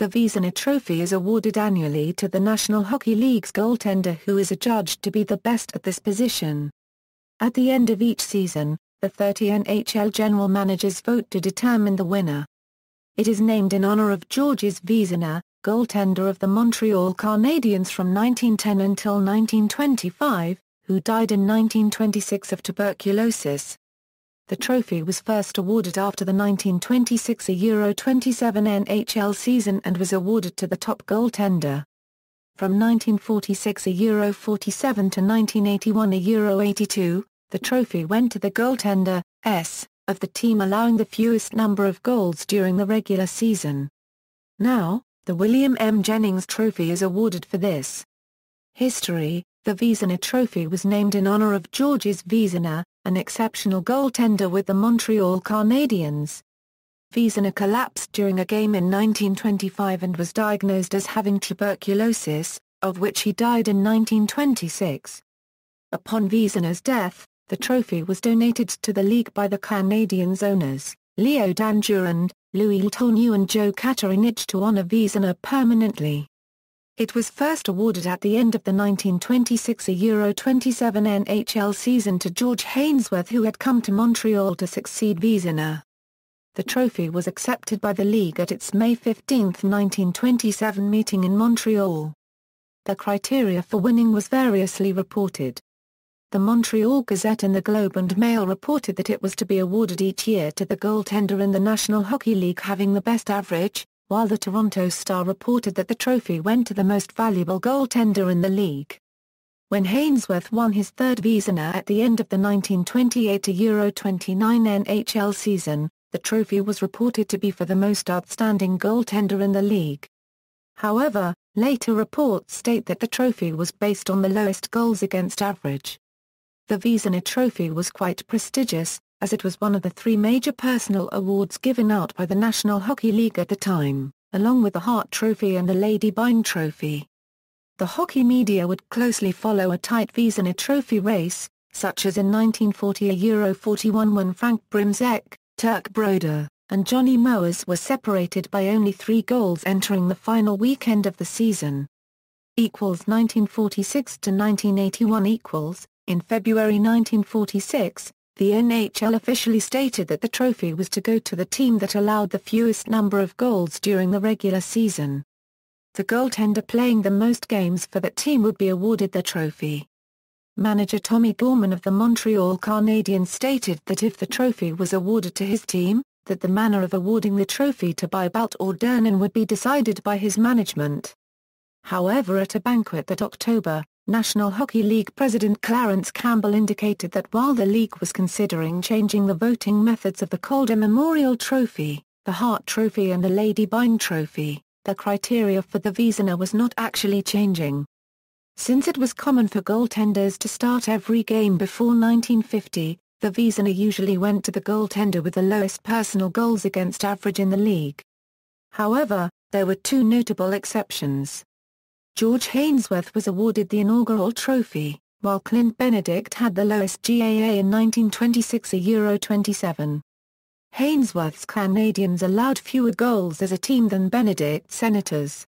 The Vezina Trophy is awarded annually to the National Hockey League's goaltender who is adjudged to be the best at this position. At the end of each season, the 30 NHL general managers vote to determine the winner. It is named in honor of Georges Vezina, goaltender of the Montreal Canadiens from 1910 until 1925, who died in 1926 of tuberculosis. The trophy was first awarded after the 1926 Euro 27 NHL season and was awarded to the top goaltender. From 1946 Euro 47 to 1981 Euro 82, the trophy went to the goaltender of the team allowing the fewest number of goals during the regular season. Now, the William M. Jennings Trophy is awarded for this. History: the Vezina Trophy was named in honor of Georges Vezina, an exceptional goaltender with the Montreal Canadiens. Vezina collapsed during a game in 1925 and was diagnosed as having tuberculosis, of which he died in 1926. Upon Vezina's death, the trophy was donated to the league by the Canadiens owners, Leo Dandurand, Louis Letourneau and Joe Katerinich, to honor Vezina permanently. It was first awarded at the end of the 1926 Euro 27 NHL season to George Hainsworth, who had come to Montreal to succeed Vezina. The trophy was accepted by the league at its May 15, 1927 meeting in Montreal. The criteria for winning was variously reported. The Montreal Gazette and the Globe and Mail reported that it was to be awarded each year to the goaltender in the National Hockey League having the best average, while the Toronto Star reported that the trophy went to the most valuable goaltender in the league. When Hainsworth won his third Vezina at the end of the 1928 Euro 29 NHL season, the trophy was reported to be for the most outstanding goaltender in the league. However, later reports state that the trophy was based on the lowest goals against average. The Vezina Trophy was quite prestigious, as it was one of the three major personal awards given out by the National Hockey League at the time, along with the Hart Trophy and the Lady Byng Trophy. The hockey media would closely follow a tight Vezina Trophy race, such as in 1940 Euro 41 when Frank Brimzek, Turk Broder, and Johnny Mowers were separated by only 3 goals entering the final weekend of the season. 1946 to 1981 In February 1946, the NHL officially stated that the trophy was to go to the team that allowed the fewest number of goals during the regular season. The goaltender playing the most games for that team would be awarded the trophy. Manager Tommy Gorman of the Montreal Canadiens stated that if the trophy was awarded to his team, that the manner of awarding the trophy to Bibout or Dernan would be decided by his management. However, at a banquet that October, National Hockey League President Clarence Campbell indicated that while the league was considering changing the voting methods of the Calder Memorial Trophy, the Hart Trophy and the Lady Byng Trophy, the criteria for the Vezina was not actually changing. Since it was common for goaltenders to start every game before 1950, the Vezina usually went to the goaltender with the lowest personal goals against average in the league. However, there were 2 notable exceptions. George Hainsworth was awarded the inaugural trophy, while Clint Benedict had the lowest GAA in 1926 Euro 27. Hainsworth's Canadiens allowed fewer goals as a team than Benedict's Senators.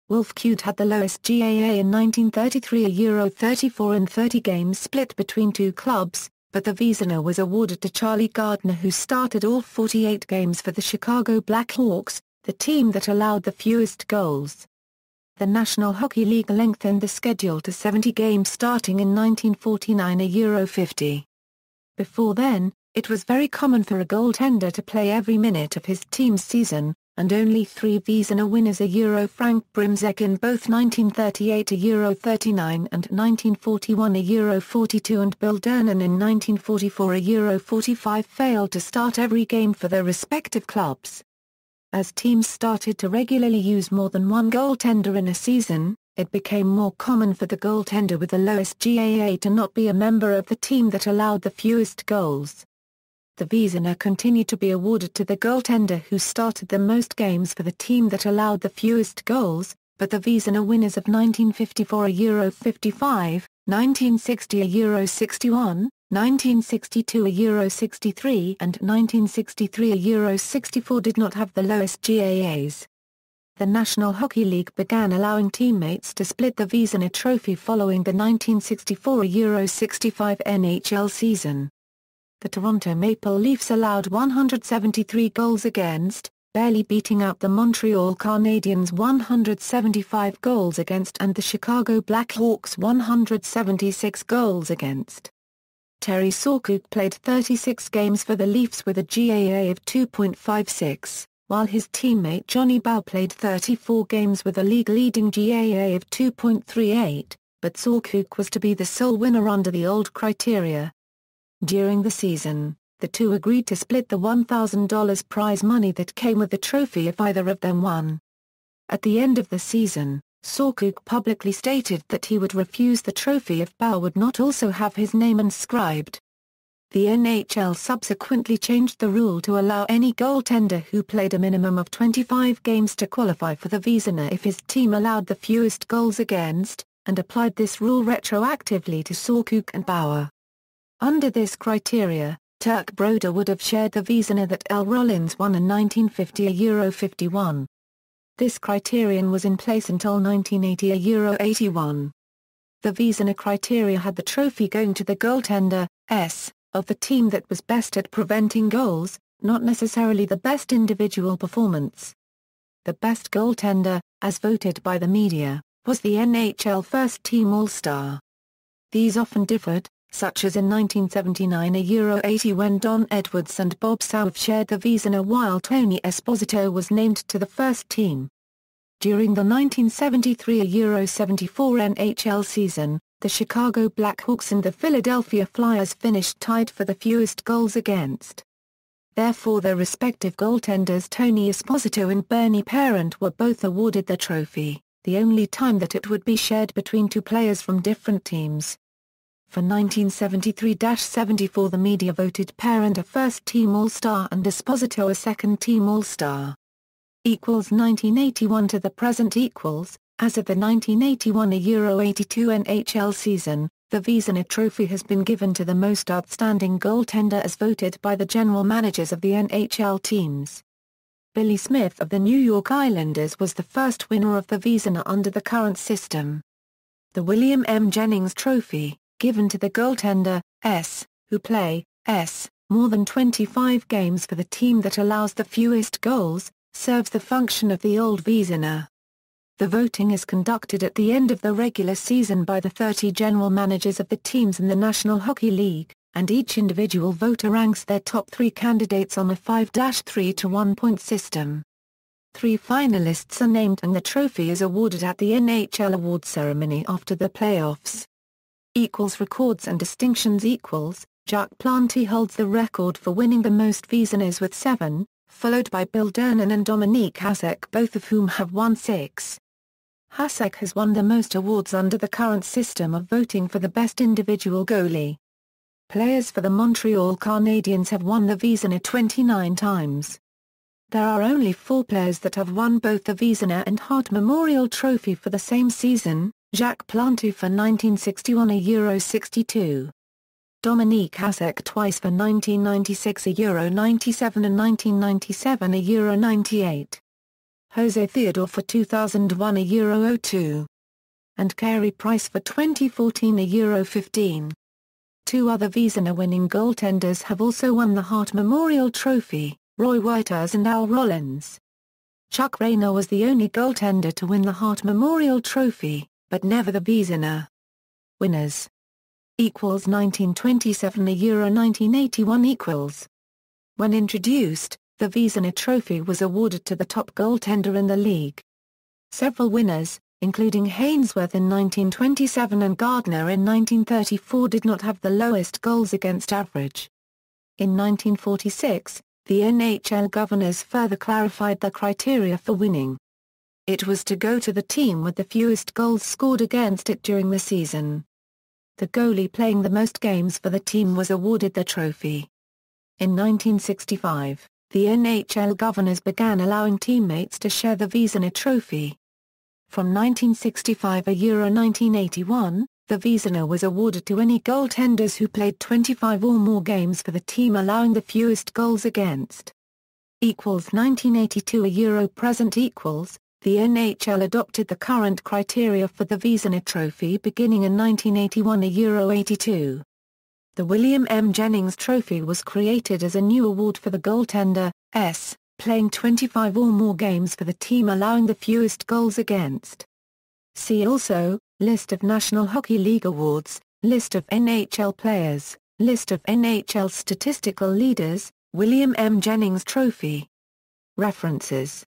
Wolf Cute had the lowest GAA in 1933 Euro 34 in 30 games split between 2 clubs, but the Vezina was awarded to Charlie Gardner, who started all 48 games for the Chicago Blackhawks, the team that allowed the fewest goals. The National Hockey League lengthened the schedule to 70 games starting in 1949 Euro 50. Before then, it was very common for a goaltender to play every minute of his team's season, and only 3 Vezina winners Euro Frank Brimzek in both 1938 Euro 39 and 1941 Euro 42 and Bill Dernan in 1944 Euro 45 failed to start every game for their respective clubs. As teams started to regularly use more than one goaltender in a season, it became more common for the goaltender with the lowest GAA to not be a member of the team that allowed the fewest goals. The Vezina continued to be awarded to the goaltender who started the most games for the team that allowed the fewest goals, but the Vezina winners of 1954 Euro 55, 1960 Euro 61, 1962 Euro 63 and 1963 Euro 64 did not have the lowest GAAs. the National Hockey League began allowing teammates to split the Vezina Trophy following the 1964 Euro 65 NHL season. The Toronto Maple Leafs allowed 173 goals against, barely beating out the Montreal Canadiens' 175 goals against and the Chicago Blackhawks' 176 goals against. Terry Sawcook played 36 games for the Leafs with a GAA of 2.56, while his teammate Johnny Bowe played 34 games with a league-leading GAA of 2.38, but Sawcook was to be the sole winner under the old criteria. During the season, the two agreed to split the $1,000 prize money that came with the trophy if either of them won. At the end of the season, Sawcook publicly stated that he would refuse the trophy if Bowe would not also have his name inscribed. The NHL subsequently changed the rule to allow any goaltender who played a minimum of 25 games to qualify for the Vezina if his team allowed the fewest goals against, and applied this rule retroactively to Sawcook and Bowe. Under this criteria, Turk Broder would have shared the Vezina that L. Rollins won in 1950 Euro 51. This criterion was in place until 1980 Euro 81. The Vezina criteria had the trophy going to the goaltender, S, of the team that was best at preventing goals, not necessarily the best individual performance. The best goaltender, as voted by the media, was the NHL first-team All-Star. These often differed, such as in 1979 Euro 80 when Don Edwards and Bob Sauve shared the Vezina while Tony Esposito was named to the first team. During the 1973 Euro 74 NHL season, the Chicago Blackhawks and the Philadelphia Flyers finished tied for the fewest goals against. Therefore their respective goaltenders Tony Esposito and Bernie Parent were both awarded the trophy, the only time that it would be shared between two players from different teams. For 1973-74 the media voted Parent a first-team All-Star and Esposito a second-team All-Star. 1981 to the present equals, as of the 1981 Euro 82 NHL season, the Vezina Trophy has been given to the most outstanding goaltender as voted by the general managers of the NHL teams. Billy Smith of the New York Islanders was the first winner of the Vezina under the current system. The William M. Jennings Trophy, given to the goaltender, S, who play, S, more than 25 games for the team that allows the fewest goals, serves the function of the old Vezina. The voting is conducted at the end of the regular season by the 30 general managers of the teams in the National Hockey League, and each individual voter ranks their top 3 candidates on a 5-3-to-1 point system. 3 finalists are named and the trophy is awarded at the NHL award ceremony after the playoffs. Records and distinctions Jacques Plante holds the record for winning the most Vezinas with 7, followed by Bill Dernan and Dominique Hasek, both of whom have won 6. Hasek has won the most awards under the current system of voting for the best individual goalie. Players for the Montreal Canadiens have won the Vezina 29 times. There are only 4 players that have won both the Vezina and Hart Memorial Trophy for the same season, Jacques Plante for 1961 Euro 62. Dominique Hasek twice for 1996 Euro 97 and 1997 Euro 98. Jose Theodore for 2001 Euro 02. And Carey Price for 2014 Euro 15. 2 other Vezina-winning goaltenders have also won the Hart Memorial Trophy, Roy Whitehurst and Al Rollins. Chuck Rayner was the only goaltender to win the Hart Memorial Trophy, but never the Vezina. Winners 1927 Euro 1981 When introduced, the Vezina Trophy was awarded to the top goaltender in the league. Several winners, including Hainsworth in 1927 and Gardner in 1934, did not have the lowest goals against average. In 1946, the NHL governors further clarified the criteria for winning. It was to go to the team with the fewest goals scored against it during the season. The goalie playing the most games for the team was awarded the trophy. In 1965, the NHL governors began allowing teammates to share the Vezina Trophy. From 1965 Euro 1981, the Vezina was awarded to any goaltenders who played 25 or more games for the team allowing the fewest goals against. 1982 Euro present The NHL adopted the current criteria for the Vezina Trophy beginning in 1981 Euro 82. The William M. Jennings Trophy was created as a new award for the goaltender, playing 25 or more games for the team allowing the fewest goals against. See also, List of National Hockey League awards, List of NHL players, List of NHL statistical leaders, William M. Jennings Trophy. References